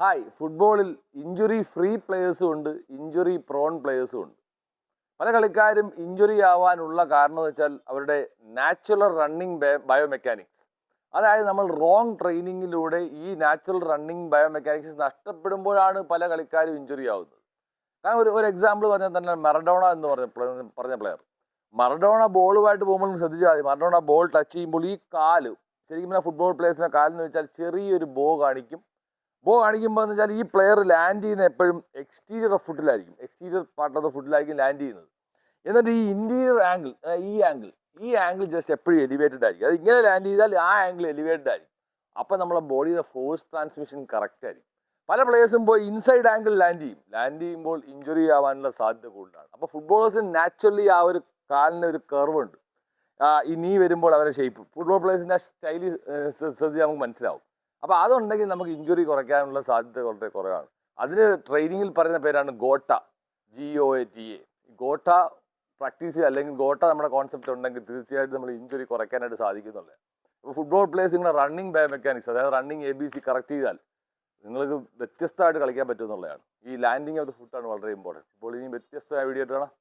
Hi, ഫുട്ബോളിൽ injury free പ്ലേയേഴ്സും ഉണ്ട്, injury prawn പ്ലേയേഴ്സും ഉണ്ട്. പല കളിക്കാരും ഇഞ്ചുറി ആവാനുള്ള കാരണം എന്ന് വെച്ചാൽ അവരുടെ നാച്ചുറൽ റണ്ണിങ് ബയോമെക്കാനിക്സ്. അതായത് നമ്മൾ റോങ് ട്രെയിനിങ്ങിലൂടെ ഈ നാച്ചുറൽ റണ്ണിങ് ബയോമെക്കാനിക്സ് നഷ്ടപ്പെടുമ്പോഴാണ് പല കളിക്കാരും ഇഞ്ചുറി ആവുന്നത്. കാരണം ഒരു എക്സാമ്പിൾ പറഞ്ഞാൽ തന്നെ മറഡോണ എന്ന് പറഞ്ഞ പ്ലെയർ. മറഡോണ ബോളുമായിട്ട് പോകുമ്പോൾ ശ്രദ്ധിച്ചാൽ മതി, മറഡോണ ബോൾ ടച്ച് ചെയ്യുമ്പോൾ ഈ കാല്, ശരിക്കും പറഞ്ഞാൽ ഫുട്ബോൾ പ്ലേയേഴ്സിൻ്റെ കാലെന്ന് വെച്ചാൽ ചെറിയൊരു ബോ കാണിക്കുമ്പോൾ എന്ന് വെച്ചാൽ ഈ പ്ലെയർ ലാൻഡ് ചെയ്യുന്ന എപ്പോഴും എക്സ്റ്റീരിയർ ഓഫ് ഫുട്ടിലായിരിക്കും, എക്സ്റ്റീരിയർ പാർട്ട് ഓഫ് ദ ഫുട്ടിലായിരിക്കും ലാൻഡ് ചെയ്യുന്നത്. എന്നിട്ട് ഈ ഇൻറ്റീരിയർ ആംഗിൾ, ഈ ആംഗിൾ ജസ്റ്റ് എപ്പോഴും എലിവേറ്റഡ് ആയിരിക്കും. അത് ഇങ്ങനെ ലാൻഡ് ചെയ്താൽ ആ ആംഗിൾ എലിവേറ്റഡ് ആയിരിക്കും. അപ്പം നമ്മളെ ബോഡിയുടെ ഫോഴ്സ് ട്രാൻസ്മിഷൻ കറക്റ്റ് ആയിരിക്കും. പല പ്ലേയേഴ്സും പോയി ഇൻസൈഡ് ആംഗിൾ ലാൻഡ് ചെയ്യുമ്പോൾ ഇഞ്ചുറി ആവാനുള്ള സാധ്യത കൂടുതലാണ്. അപ്പോൾ ഫുട്ബോളേഴ്സിന് നാച്ചുറലി ആ ഒരു കാലിന് ഒരു കർവ് ഉണ്ട്. ഈ നീ വരുമ്പോൾ അവരുടെ ഷേപ്പ്, ഫുട്ബോൾ പ്ലേയേഴ്സിൻ്റെ സ്റ്റൈലി ശ്രദ്ധിച്ചാൽ നമുക്ക് മനസ്സിലാവും. അപ്പോൾ അതുണ്ടെങ്കിൽ നമുക്ക് ഇഞ്ചുറി കുറയ്ക്കാനുള്ള സാധ്യത വളരെ കുറവാണ്. അതിന് ട്രെയിനിങ്ങിൽ പറയുന്ന പേരാണ് ഗോട്ട, GOATA. ഗോട്ട പ്രാക്ടീസ് ചെയ്യുക, അല്ലെങ്കിൽ ഗോട്ട നമ്മുടെ കോൺസെപ്റ്റ് ഉണ്ടെങ്കിൽ തീർച്ചയായിട്ടും നമ്മൾ ഇഞ്ചുറി കുറയ്ക്കാനായിട്ട് സാധിക്കുന്നുള്ളത്. അപ്പോൾ ഫുട്ബോൾ പ്ലേയേഴ്സ് നിങ്ങളുടെ റണ്ണിങ് ബയോമെക്കാനിക്സ്, അതായത് റണ്ണിങ് ABC കറക്റ്റ് ചെയ്താൽ നിങ്ങൾക്ക് വ്യത്യസ്തമായിട്ട് കളിക്കാൻ പറ്റും എന്നുള്ളതാണ്. ഈ ലാൻഡിങ് ഓഫ് ദ ഫുട്ടാണ് വളരെ ഇമ്പോർട്ടൻറ്റ്. ഇപ്പോൾ ഇനി വ്യത്യസ്തമായ വീഡിയോ ആയിട്ട് കാണാം.